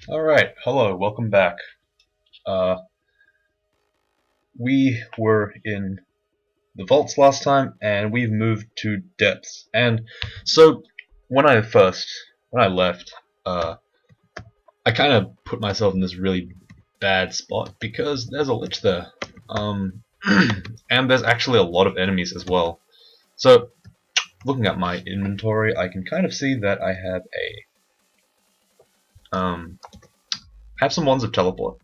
Alright, hello, welcome back. Uh, we were in the vaults last time, and we've moved to depths. And so, when I left, uh, I kind of put myself in this really bad spot because there's a lich there. And there's actually a lot of enemies as well. So, looking at my inventory, I can kind of see that I have some wands of teleport.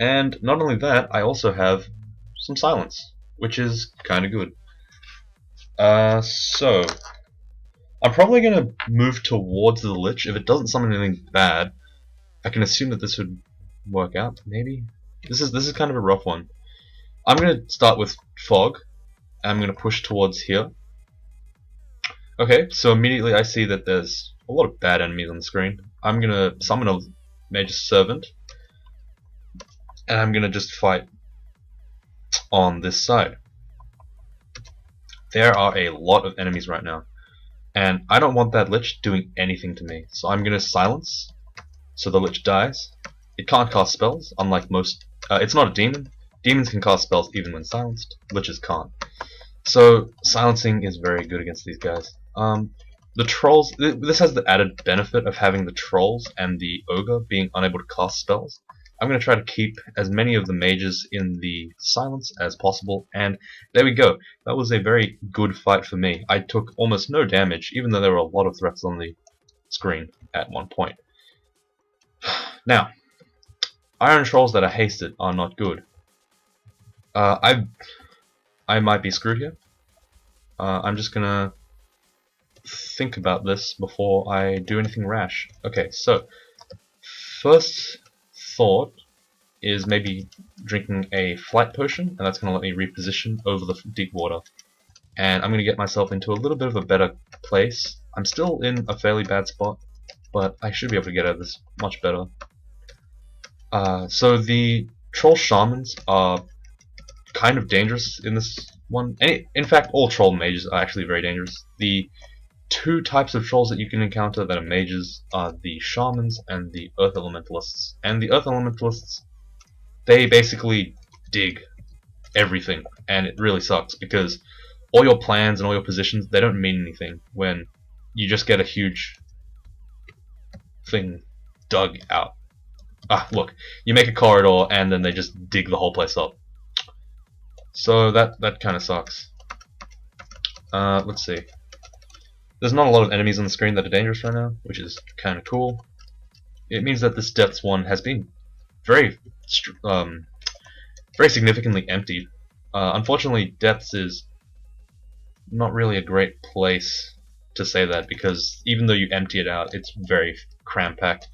And not only that, I also have some silence, which is kind of good. So I'm probably gonna move towards the lich. If it doesn't summon anything bad, I can assume that this would work out. Maybe this is kind of a rough one. I'm gonna start with fog, and I'm gonna push towards here. Okay, so immediately I see that there's a lot of bad enemies on the screen. I'm gonna summon a major servant, and I'm gonna just fight on this side. There are a lot of enemies right now, and I don't want that lich doing anything to me. So I'm gonna silence, so the lich dies. It can't cast spells, unlike most. It's not a demon. Demons can cast spells even when silenced. Liches can't. So silencing is very good against these guys. The trolls. This has the added benefit of having the trolls and the ogre being unable to cast spells. I'm going to try to keep as many of the mages in the silence as possible, and there we go. That was a very good fight for me. I took almost no damage, even though there were a lot of threats on the screen at one point. Now, iron trolls that are hasted are not good. I might be screwed here. I'm just gonna think about this before I do anything rash. Okay, so first thought is maybe drinking a flight potion, and that's gonna let me reposition over the deep water. And I'm gonna get myself into a little bit of a better place. I'm still in a fairly bad spot, but I should be able to get out of this much better. So the troll shamans are kind of dangerous in this one. In fact, all troll mages are actually very dangerous. The two types of trolls that you can encounter that are mages are the shamans and the earth elementalists. And the earth elementalists, they basically dig everything, and it really sucks because all your plans and all your positions, they don't mean anything when you just get a huge thing dug out. Look, you make a corridor and then they just dig the whole place up. So that kind of sucks. Let's see. There's not a lot of enemies on the screen that are dangerous right now, which is kind of cool. It means that this depths one has been very, very significantly emptied. Unfortunately, depths is not really a great place to say that because even though you empty it out, it's very cram-packed.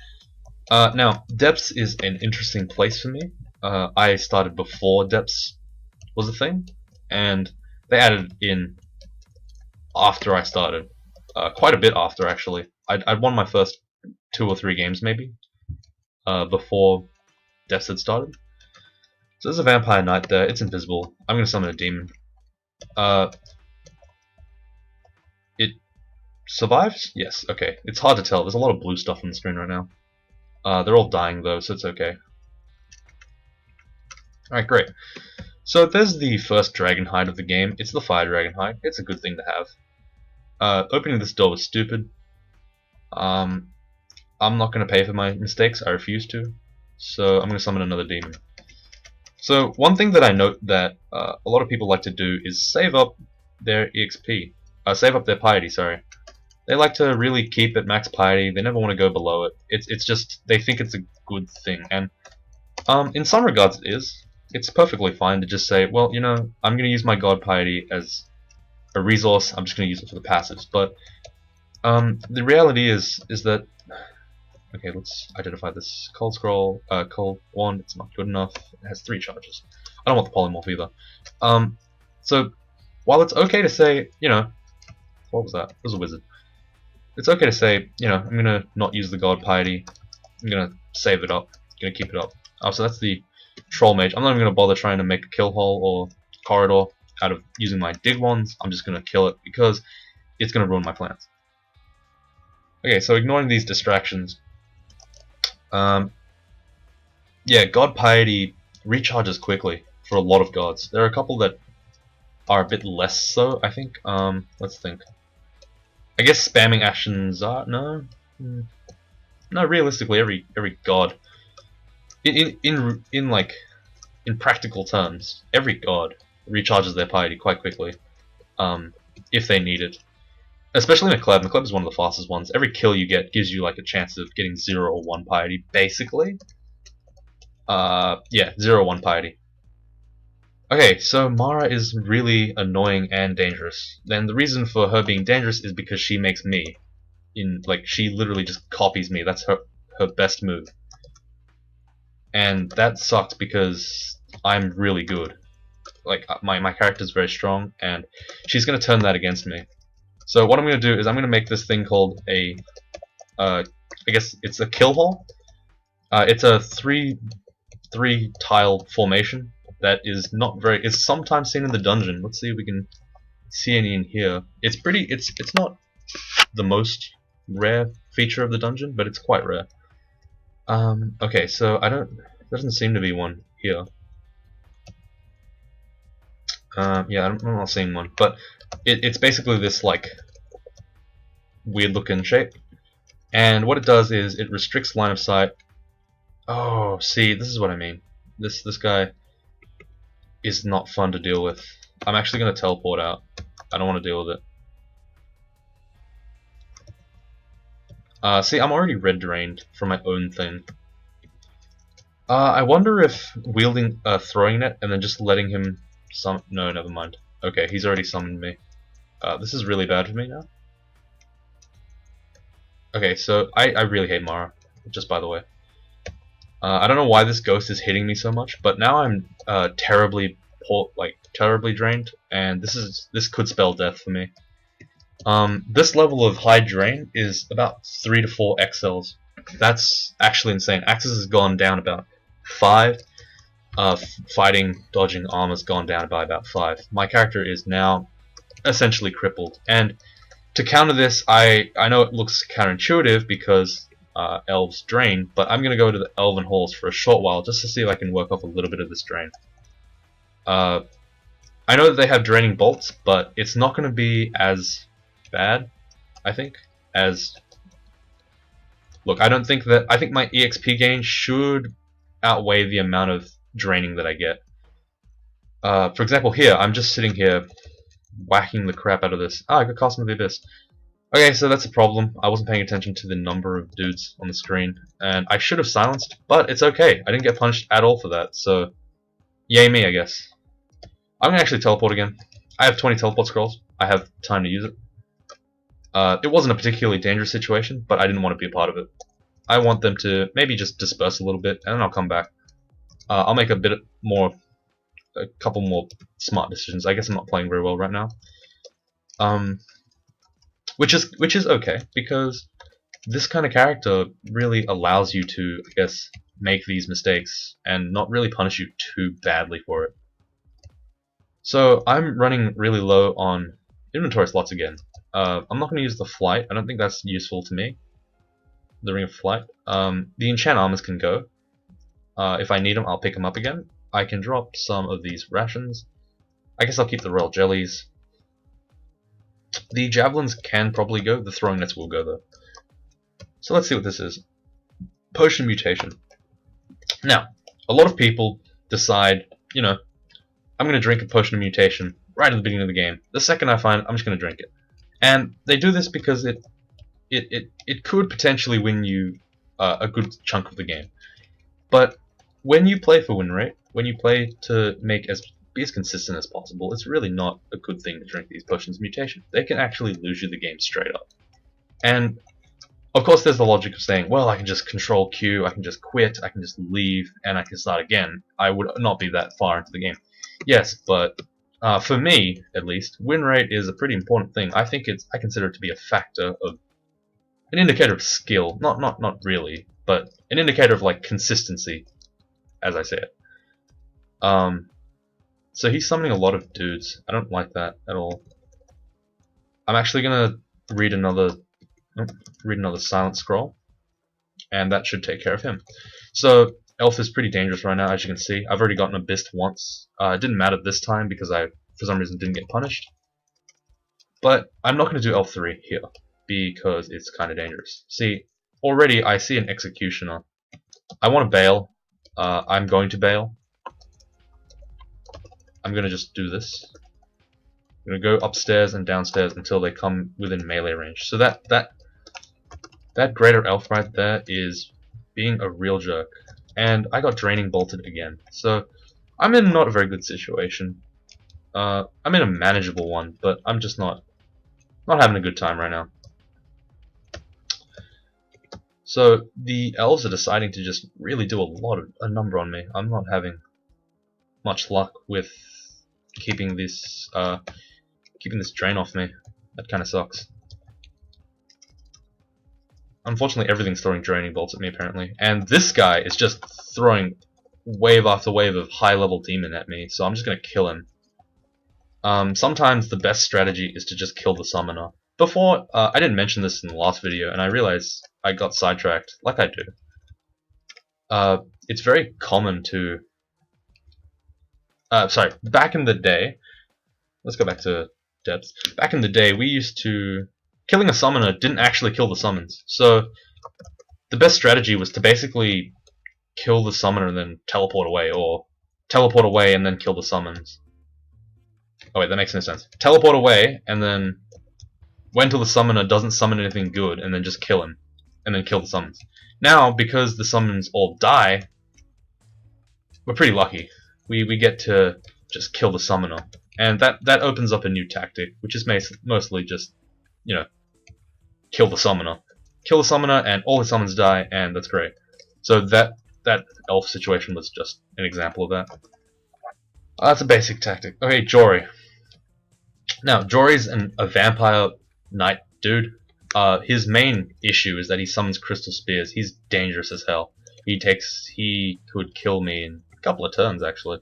Now, depths is an interesting place for me. I started before depths was a thing, and they added in after I started. Quite a bit after, actually. I'd won my first 2 or 3 games, maybe, before depths had started. So there's a vampire knight there. It's invisible. I'm going to summon a demon. It survives? Yes, okay. It's hard to tell. There's a lot of blue stuff on the screen right now. They're all dying, though, so it's okay. Alright, great. So there's the first dragon hide of the game. It's the fire dragon hide. It's a good thing to have. Opening this door was stupid. I'm not going to pay for my mistakes. I refuse to. So I'm going to summon another demon. So one thing that I note that a lot of people like to do is save up their EXP. Save up their piety, sorry. They like to really keep at max piety. They never want to go below it. It's just, they think it's a good thing. And in some regards it is. It's perfectly fine to just say, well, you know, I'm going to use my god piety as a resource. I'm just going to use it for the passives. But the reality is that, okay, let's identify this cold scroll, cold wand. It's not good enough. It has 3 charges. I don't want the polymorph either. So while it's okay to say, you know, what was that? It was a wizard. It's okay to say, you know, I'm going to not use the god piety. I'm going to save it up. I'm going to keep it up. So that's the troll mage. I'm not even going to bother trying to make a kill hole or corridor out of using my dig wands. I'm just going to kill it because it's going to ruin my plans. Okay, so ignoring these distractions, Um, yeah, God Piety recharges quickly for a lot of gods. There are a couple that are a bit less so, I think. Let's think. I guess spamming actions are no, no. Realistically, every god in like in practical terms, every god recharges their piety quite quickly, um, if they need it. Especially McLeod. McLeod is one of the fastest ones. Every kill you get gives you like a chance of getting 0 or 1 piety, basically. Yeah, 0 or 1 piety. Okay, so Mara is really annoying and dangerous. Then the reason for her being dangerous is because she makes me. She literally just copies me. That's her best move. And that sucks because I'm really good. Like my character's very strong, and she's gonna turn that against me. So what I'm gonna do is I'm gonna make this thing called a, I guess it's a kill hole. It's a three tile formation that is not very. It's sometimes seen in the dungeon. Let's see if we can see any in here. It's pretty. It's not the most rare feature of the dungeon, but it's quite rare. Okay, so there doesn't seem to be one here. Yeah, I'm not seeing one, but it's basically this like weird looking shape, and what it does is it restricts line of sight. Oh, see, this is what I mean. This guy is not fun to deal with. I'm actually gonna teleport out. I don't want to deal with it. See, I'm already red drained from my own thing. I wonder if wielding throwing it and then just letting him no, never mind. Okay, he's already summoned me. This is really bad for me now. Okay, so I really hate Mara, just by the way. I don't know why this ghost is hitting me so much, but now I'm terribly drained, and this could spell death for me. This level of high drain is about 3 to 4 XLs. That's actually insane. Axis has gone down about 5. Fighting, dodging, armor's gone down by about 5. My character is now essentially crippled, and to counter this, I know it looks counterintuitive because elves drain, but I'm gonna go to the elven halls for a short while just to see if I can work off a little bit of this drain. I know that they have draining bolts, but it's not gonna be as bad, I think, as... Look, I think my EXP gain should outweigh the amount of draining that I get. For example, here, I'm just sitting here whacking the crap out of this. I got cast into the abyss. Okay, so that's a problem. I wasn't paying attention to the number of dudes on the screen, and I should have silenced, but it's okay. I didn't get punished at all for that, so yay me, I guess. I'm gonna actually teleport again. I have 20 teleport scrolls. I have time to use it. It wasn't a particularly dangerous situation, but I didn't want to be a part of it. I want them to maybe just disperse a little bit, and then I'll come back. I'll make a couple more smart decisions. I guess I'm not playing very well right now. Which is okay, because this kind of character really allows you to, I guess, make these mistakes and not really punish you too badly for it. So I'm running really low on inventory slots again. I'm not going to use the flight. I don't think that's useful to me. The ring of flight. The enchant armors can go. If I need them, I'll pick them up again. I can drop some of these rations. I guess I'll keep the royal jellies. The javelins can probably go. The throwing nets will go though. So let's see what this is. Potion mutation. Now, a lot of people decide, you know, I'm going to drink a potion of mutation right at the beginning of the game. The second I find it, I'm just going to drink it. And they do this because it could potentially win you a good chunk of the game. But when you play for win rate, when you play to be as consistent as possible, it's really not a good thing to drink these potions of mutation. They can actually lose you the game straight up. And of course there's the logic of saying, well, I can just control Q, I can just quit, I can just leave, and I can start again. I would not be that far into the game. Yes, but for me, at least, win rate is a pretty important thing. I consider it to be a factor of an indicator of skill. Not really, but an indicator of like consistency, as I say it. So he's summoning a lot of dudes. I don't like that at all. I'm actually gonna read another silent scroll, and that should take care of him. So Elf is pretty dangerous right now, as you can see. I've already gotten Abyssed once. It didn't matter this time because I, for some reason, didn't get punished. But I'm not going to do Elf 3 here because it's kind of dangerous. See, already I see an Executioner. I want to bail. I'm going to bail. I'm going to just do this. I'm going to go upstairs and downstairs until they come within melee range. So that Greater Elf right there is being a real jerk. And I got Draining Bolted again. So I'm in not a very good situation. I'm in a manageable one, but I'm just not having a good time right now. So the elves are deciding to just really do a number on me. I'm not having much luck with keeping this drain off me. That kind of sucks. Unfortunately, everything's throwing draining bolts at me apparently, and this guy is just throwing wave after wave of high-level demon at me. So I'm just gonna kill him. Sometimes the best strategy is to just kill the summoner. Before, I didn't mention this in the last video, and I realized I got sidetracked, like I do. It's very common to... sorry, back in the day... Let's go back to depths. Back in the day, we used to... Killing a summoner didn't actually kill the summons. So, the best strategy was to basically kill the summoner and then teleport away, or teleport away and then kill the summons. Oh wait, that makes no sense. Teleport away, and then wait until the summoner doesn't summon anything good, and then just kill him. And then kill the summons. Now, because the summons all die, we're pretty lucky. We get to just kill the summoner. And that opens up a new tactic, which is mostly just, you know, kill the summoner. Kill the summoner, and all the summons die, and that's great. So that elf situation was just an example of that. That's a basic tactic. Okay, Jory. Now, Jory's a vampire knight dude. His main issue is that he summons crystal spears. He's dangerous as hell. He could kill me in a couple of turns, actually.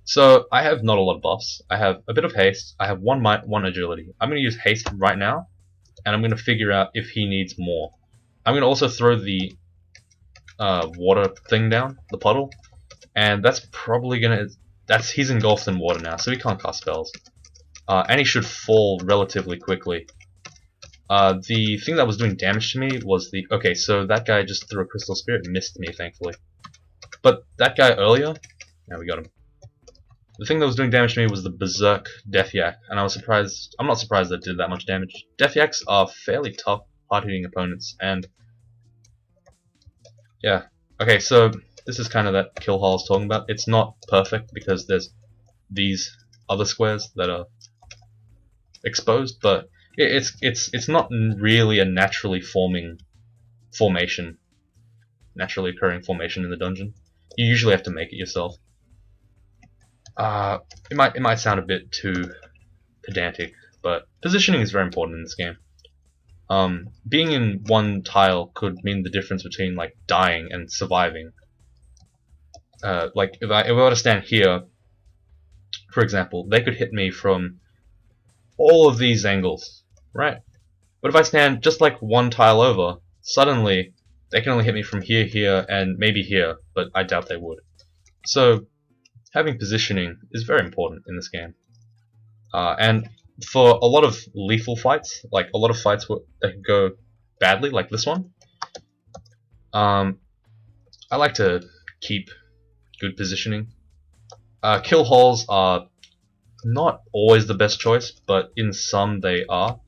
So, I have not a lot of buffs. I have a bit of haste. I have 1 might, 1 agility. I'm going to use haste right now, and I'm going to figure out if he needs more. I'm going to also throw the water thing down, the puddle, and that's probably going to... he's engulfed in water now, so he can't cast spells. And he should fall relatively quickly. The thing that was doing damage to me was the... Okay, so that guy just threw a crystal spear. It missed me, thankfully. But that guy earlier... Yeah, we got him. The thing that was doing damage to me was the Berserk Death Yak, and I'm not surprised that it did that much damage. Death Yaks are fairly tough, hard-hitting opponents, and... Yeah. Okay, so this is kind of that kill hall I was talking about. It's not perfect because there's these other squares that are exposed, but it's not really a naturally occurring formation in the dungeon. You usually have to make it yourself. It might sound a bit too pedantic, but positioning is very important in this game. Being in one tile could mean the difference between like dying and surviving. Like if I were to stand here, for example, they could hit me from all of these angles, right? But if I stand just like one tile over, suddenly they can only hit me from here, here, and maybe here, but I doubt they would. So having positioning is very important in this game. And for a lot of lethal fights, like a lot of fights that can go badly, like this one, I like to keep good positioning. Kill halls are not always the best choice, but in some they are.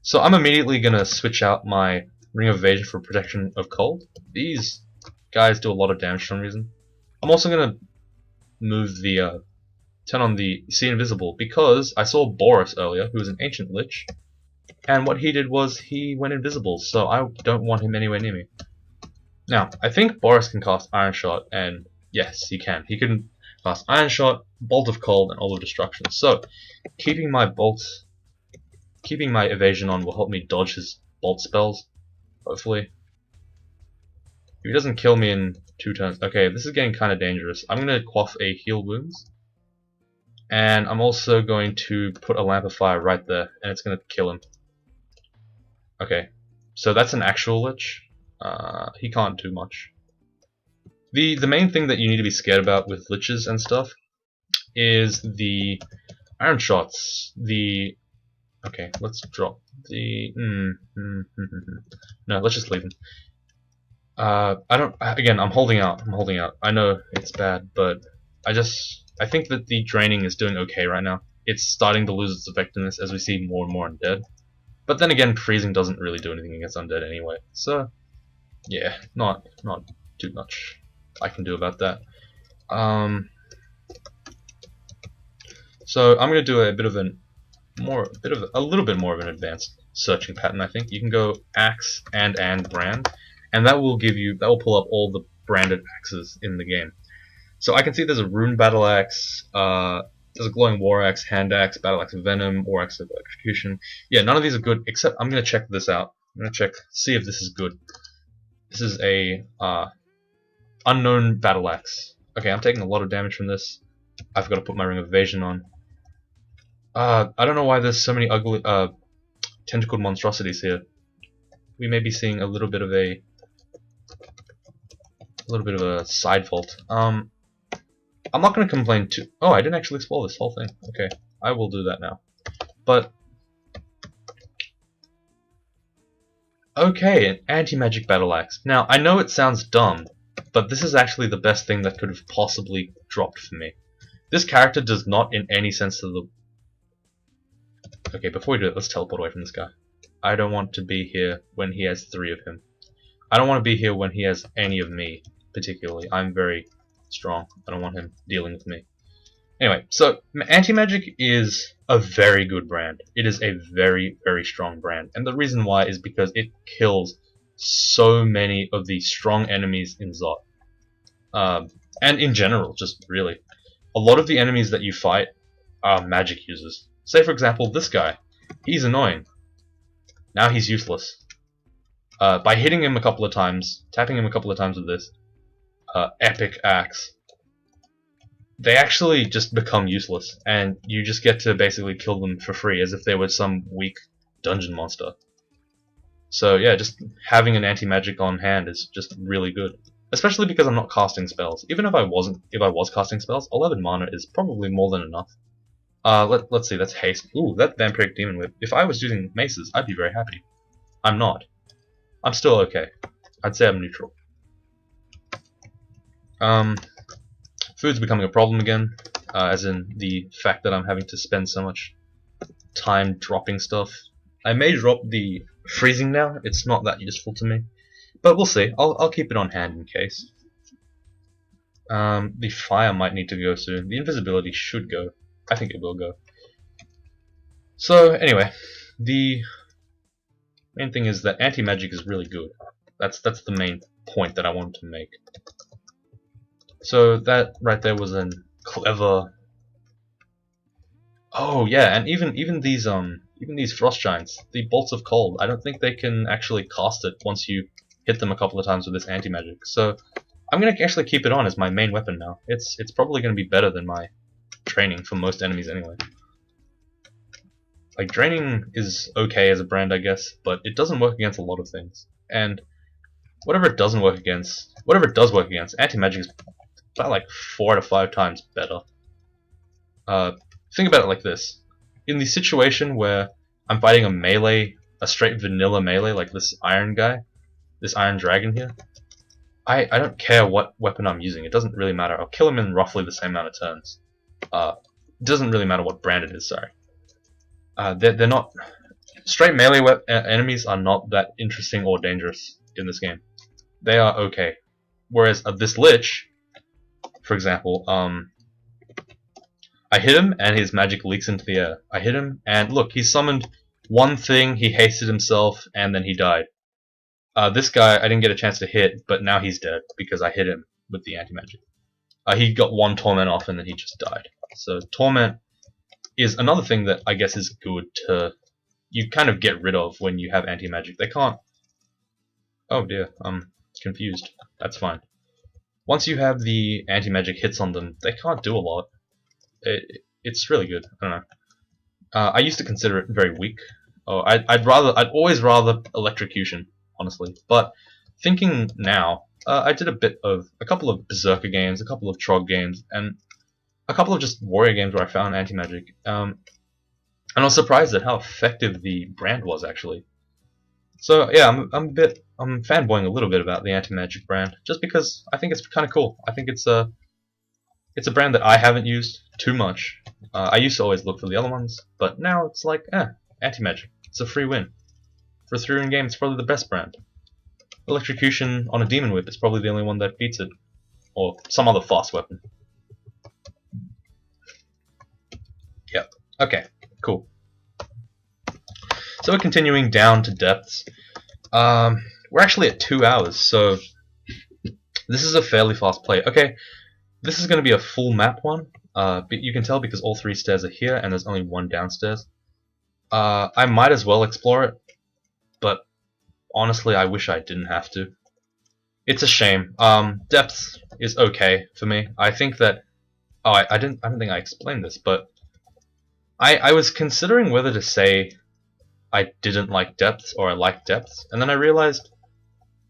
So I'm immediately going to switch out my Ring of Evasion for Protection of Cold. These guys do a lot of damage for some reason. I'm also going to move the turn on the See Invisible because I saw Boris earlier, who was an ancient lich, and what he did was he went invisible, so I don't want him anywhere near me. Now, I think Boris can cast Iron Shot, and yes, he can. He can cast Iron Shot, Bolt of Cold, and All of Destruction. So, keeping my evasion on will help me dodge his bolt spells, hopefully. If he doesn't kill me in 2 turns... Okay, this is getting kind of dangerous. I'm going to quaff a Heal Wounds. And I'm also going to put a Lamp of Fire right there, and it's going to kill him. Okay, so that's an actual lich. He can't do much. The main thing that you need to be scared about with liches and stuff is the iron shots. Okay, let's drop the no, let's just leave them. I don't. Again, I'm holding out. I'm holding out. I know it's bad, but I think that the draining is doing okay right now. It's starting to lose its effectiveness as we see more and more undead. But then again, freezing doesn't really do anything against undead anyway. So yeah, not too much I can do about that. So I'm gonna do a little bit more of an advanced searching pattern. I think you can go axe and brand, and that will pull up all the branded axes in the game. So I can see there's a rune battle axe, there's a glowing war axe, hand axe, battle axe of venom, war axe of electrocution. Yeah, none of these are good, except I'm gonna check this out. I'm gonna see if this is good. This is a unknown battle axe. Okay, I'm taking a lot of damage from this. I've got to put my ring of evasion on. I don't know why there's so many ugly tentacled monstrosities here. We may be seeing a little bit of a side fault. I'm not going to complain too. Oh, I didn't actually explore this whole thing. Okay, I will do that now. But okay, an anti-magic battle axe. Now I know it sounds dumb, but this is actually the best thing that could have possibly dropped for me. This character does not, in any sense of the. Okay, before we do it, let's teleport away from this guy. I don't want to be here when he has 3 of him. I don't want to be here when he has any of me, particularly. I'm very strong. I don't want him dealing with me. Anyway, so anti-magic is a very good brand. It is a very, very strong brand. And the reason why is because it kills so many of the strong enemies in Zot. And in general, just really. A lot of the enemies that you fight are magic users. Say, for example, this guy. He's annoying. Now he's useless. By hitting him a couple of times, tapping him a couple of times with this epic axe, they actually just become useless, and you just get to basically kill them for free as if they were some weak dungeon monster. So yeah, just having an anti-magic on hand is just really good. Especially because I'm not casting spells. Even if I was casting spells, 11 mana is probably more than enough. Let's see, that's haste. Ooh, that vampiric demon whip. If I was using maces, I'd be very happy. I'm not. I'm still okay. I'd say I'm neutral. Food's becoming a problem again, as in the fact that I'm having to spend so much time dropping stuff. I may drop the freezing now. It's not that useful to me, but we'll see. I'll keep it on hand in case. The fire might need to go soon. The invisibility should go. I think it will go. So anyway, the main thing is that anti-magic is really good. That's the main point that I wanted to make. So that right there was a clever. Oh yeah, and even these frost giants, the bolts of cold. I don't think they can actually cast it once you hit them a couple of times with this anti-magic. So I'm gonna actually keep it on as my main weapon now. It's probably gonna be better than my training for most enemies anyway. Like, draining is okay as a brand, I guess, but it doesn't work against a lot of things. And whatever it does work against, anti-magic is about like 4 out of 5 times better. Think about it like this. In the situation where I'm fighting a straight vanilla melee, like this iron guy, this iron dragon here, I don't care what weapon I'm using. It doesn't really matter. I'll kill him in roughly the same amount of turns. It doesn't really matter what brand it is, sorry. They're not. Straight melee enemies are not that interesting or dangerous in this game. They are okay. Whereas this lich, for example, I hit him and his magic leaks into the air. I hit him and look, he summoned one thing, he hasted himself, and then he died. This guy I didn't get a chance to hit, but now he's dead because I hit him with the anti-magic. He got 1 torment off and then he just died. So torment is another thing that I guess is good to you kind of get rid of when you have anti-magic. They can't. Oh dear, I'm confused. That's fine. Once you have the anti-magic hits on them, they can't do a lot. It's really good. I don't know. I used to consider it very weak. Oh, I'd always rather electrocution, honestly. But thinking now, I did a couple of Berserker games, a couple of Trog games, and a couple of just warrior games where I found anti-magic. And I was surprised at how effective the brand was actually. So yeah, I'm fanboying a little bit about the anti-magic brand, just because I think it's kind of cool. I think it's a brand that I haven't used too much. I used to always look for the other ones, but now it's like, anti-magic. It's a free win. For a 3-win game, it's probably the best brand. Electrocution on a Demon Whip is probably the only one that beats it. Or some other fast weapon. Yep. Okay, cool. So we're continuing down to depths. We're actually at 2 hours, so this is a fairly fast play. Okay, this is going to be a full map one, but you can tell because all 3 stairs are here and there's only 1 downstairs. I might as well explore it, but honestly I wish I didn't have to. It's a shame. Depths is okay for me. I think that... Oh, I don't think I explained this, but I was considering whether to say I didn't like depths or I liked depths, and then I realized,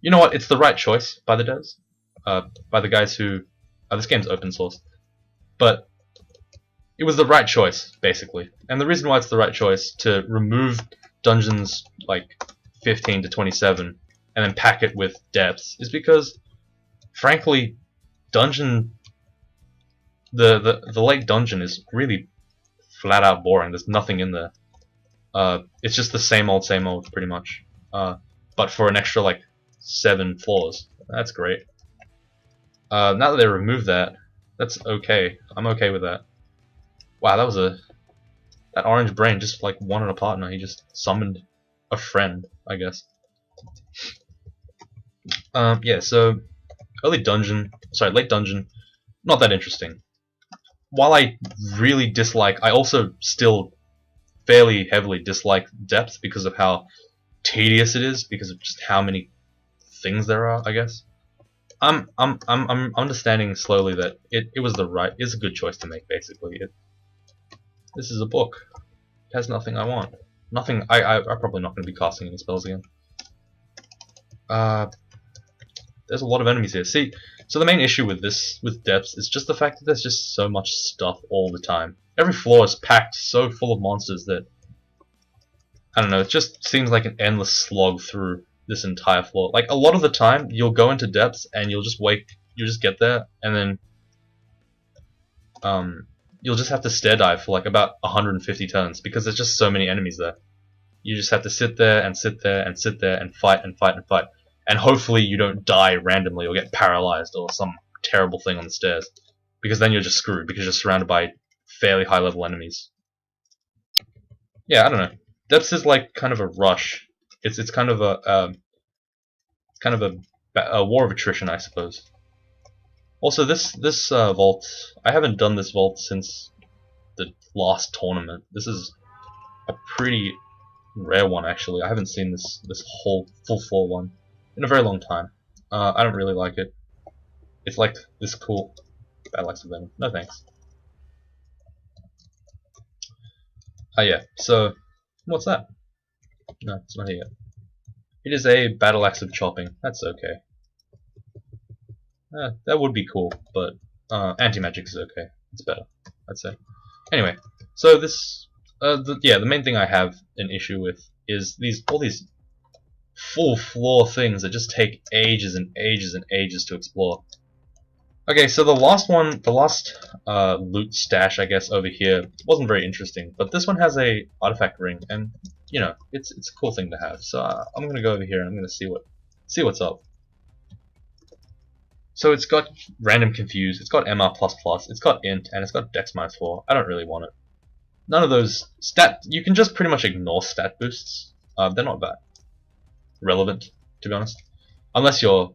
you know what, it's the right choice by the devs, by the guys who... this game's open source, but it was the right choice, basically. And the reason why it's the right choice to remove dungeons like 15 to 27 and then pack it with depths is because, frankly, the lake dungeon is really flat out boring. There's nothing in there. It's just the same old, pretty much. But for an extra like 7 floors. That's great. Now that they removed that, that's okay. I'm okay with that. Wow, that orange brain just like wanted a partner. He just summoned a friend, I guess. Yeah, so late dungeon, not that interesting. While I really dislike, I also still fairly heavily dislike depth because of how tedious it is, because of just how many things there are, I guess. I'm understanding slowly that it's a good choice to make, basically. This is a book. It has nothing I want. Nothing. I'm probably not going to be casting any spells again. There's a lot of enemies here. See, so the main issue with depths is just the fact that there's just so much stuff all the time. Every floor is packed so full of monsters that, I don't know, it just seems like an endless slog through this entire floor. Like, a lot of the time, you'll go into depths and you'll just get there, and then you'll just have to stare dive for like about 150 turns because there's just so many enemies there. You just have to sit there and sit there and sit there and fight and fight and fight. And hopefully you don't die randomly or get paralyzed or some terrible thing on the stairs. Because then you're just screwed because you're surrounded by fairly high level enemies. Yeah, I don't know. Depths is like kind of a rush. It's kind of a war of attrition, I suppose. Also, this vault, I haven't done this vault since the last tournament. This is a pretty rare one, actually. I haven't seen this whole full floor one in a very long time. I don't really like it. It's like this cool. Battle Axe of Venom. No thanks. Yeah. So, what's that? No, it's not here yet. It is a Battle Axe of Chopping. That's okay. That would be cool, but anti-magic is okay. It's better, I'd say. Anyway, so this, the main thing I have an issue with is all these full floor things that just take ages and ages and ages to explore. Okay, so the last loot stash, I guess, over here wasn't very interesting, but this one has a artifact ring, and you know, it's a cool thing to have. So I'm gonna go over here and I'm gonna see what's up. So it's got random confuse, it's got MR++, it's got int, and it's got dex -4. I don't really want it. None of those you can just pretty much ignore stat boosts. They're not that relevant, to be honest, unless you're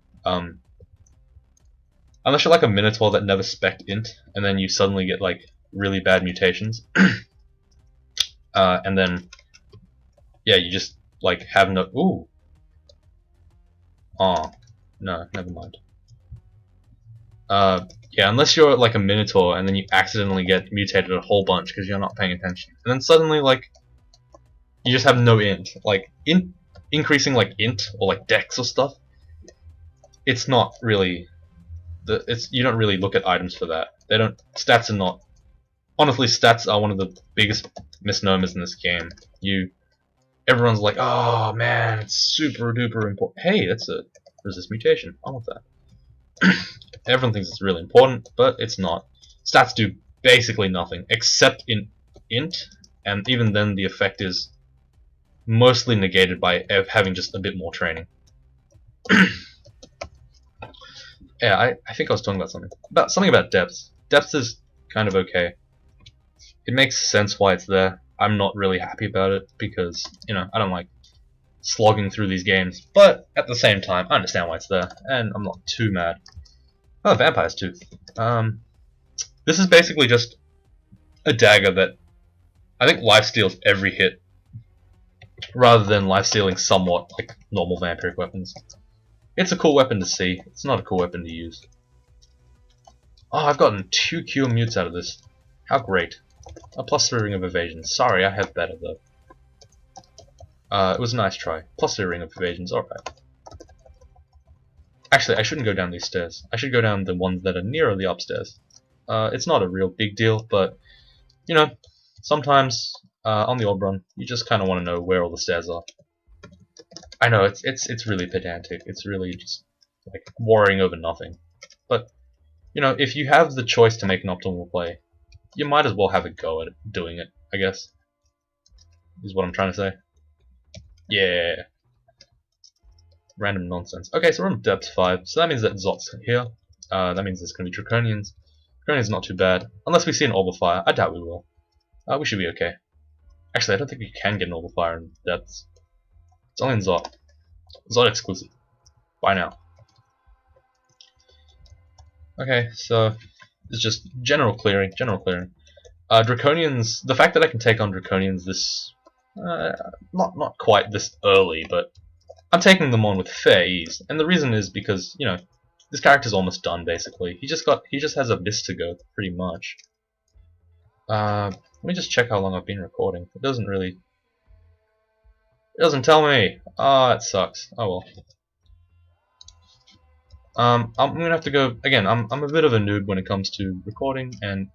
like a Minotaur that never spec'd int, and then you suddenly get like really bad mutations, and then yeah, you just like have no. Ooh. Oh no, never mind. Yeah, unless you're like a Minotaur and then you accidentally get mutated a whole bunch because you're not paying attention, and then suddenly like you just have no int, like increasing like int or like dex or stuff it's not really you don't really look at items for that. They don't stats are not honestly stats are one of the biggest misnomers in this game. Everyone's like, oh man, it's super duper important. Hey, that's a resist mutation. I want that. Everyone thinks it's really important, but it's not. Stats do basically nothing except in int, and even then the effect is mostly negated by having just a bit more training. Yeah, I think I was talking about something about depth. Depth is kind of okay. It makes sense why it's there. I'm not really happy about it because, you know, I don't like slogging through these games, but at the same time, I understand why it's there, and I'm not too mad. Oh, Vampire's Tooth. This is basically just a dagger that I think lifesteals every hit, rather than lifestealing somewhat like normal vampiric weapons. It's a cool weapon to see. It's not a cool weapon to use. Oh, I've gotten 2 cure mutes out of this. How great. A +3 ring of evasion. Sorry, I have better though. It was a nice try. +3 ring of evasion's alright. Actually, I shouldn't go down these stairs. I should go down the ones that are nearer the upstairs. It's not a real big deal, but, you know, sometimes, on the old run, you just kind of want to know where all the stairs are. I know, it's really pedantic. It's really just, like, worrying over nothing. But, you know, if you have the choice to make an optimal play, you might as well have a go at doing it, I guess. Is what I'm trying to say. Yeah. Random nonsense. Okay, so we're on depth 5, so that means that Zot's here. That means there's going to be Draconians. Draconians not too bad. Unless we see an Orb of Fire. I doubt we will. We should be okay. Actually, I don't think you can get an Orb of Fire in depths. It's only in Zot. Zot exclusive. Bye now. Okay, so it's just general clearing. Draconians, the fact that I can take on Draconians this... not quite this early, but I'm taking them on with fair ease, and the reason is because, you know, this character's almost done basically. He just has Abyss to go, pretty much. Let me just check how long I've been recording. It doesn't tell me. Ah, it sucks. Oh well. I'm gonna have to go again. I'm a bit of a noob when it comes to recording and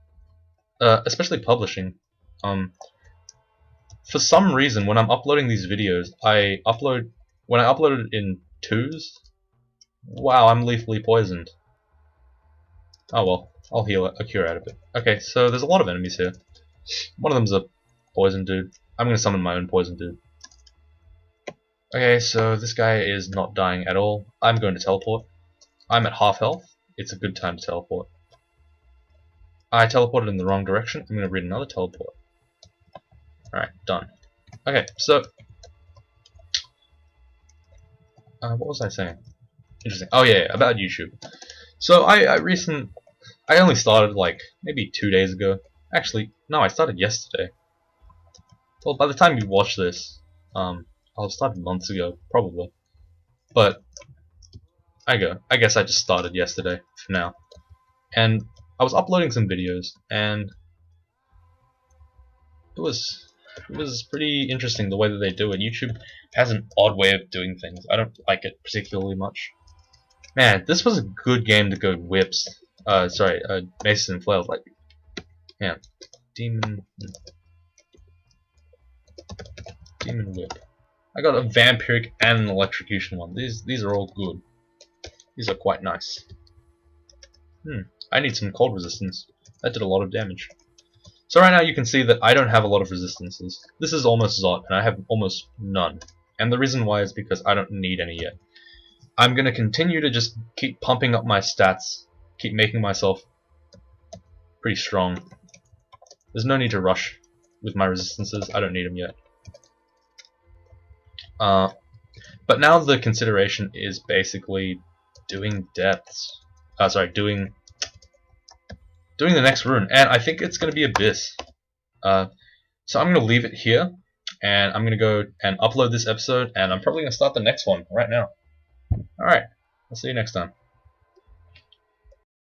especially publishing. For some reason, when I'm uploading these videos, when I upload it in 2s. Wow, I'm lethally poisoned. Oh well, I'll heal a cure out of it. Okay, so there's a lot of enemies here. One of them's a poison dude. I'm gonna summon my own poison dude. Okay, so this guy is not dying at all. I'm going to teleport. I'm at half health. It's a good time to teleport. I teleported in the wrong direction. I'm gonna read another teleport. Alright, done. Okay, so what was I saying? Interesting. Oh yeah, about YouTube. So I only started like maybe 2 days ago. Actually, no, I started yesterday. Well, by the time you watch this, I'll have started months ago, probably. But I guess I just started yesterday for now. And I was uploading some videos, and it was pretty interesting the way that they do it. YouTube has an odd way of doing things. I don't like it particularly much. Man, this was a good game to go whips. Maces and flails. Like, yeah, demon whip. I got a vampiric and an electrocution one. These are all good. These are quite nice. I need some cold resistance. That did a lot of damage. So right now you can see that I don't have a lot of resistances. This is almost Zot, and I have almost none. And the reason why is because I don't need any yet. I'm going to continue to just keep pumping up my stats, keep making myself pretty strong. There's no need to rush with my resistances, I don't need them yet. But now the consideration is basically doing depths. Doing the next rune, and I think it's going to be Abyss. So I'm going to leave it here, and I'm going to go and upload this episode, and I'm probably going to start the next one right now. Alright, I'll see you next time.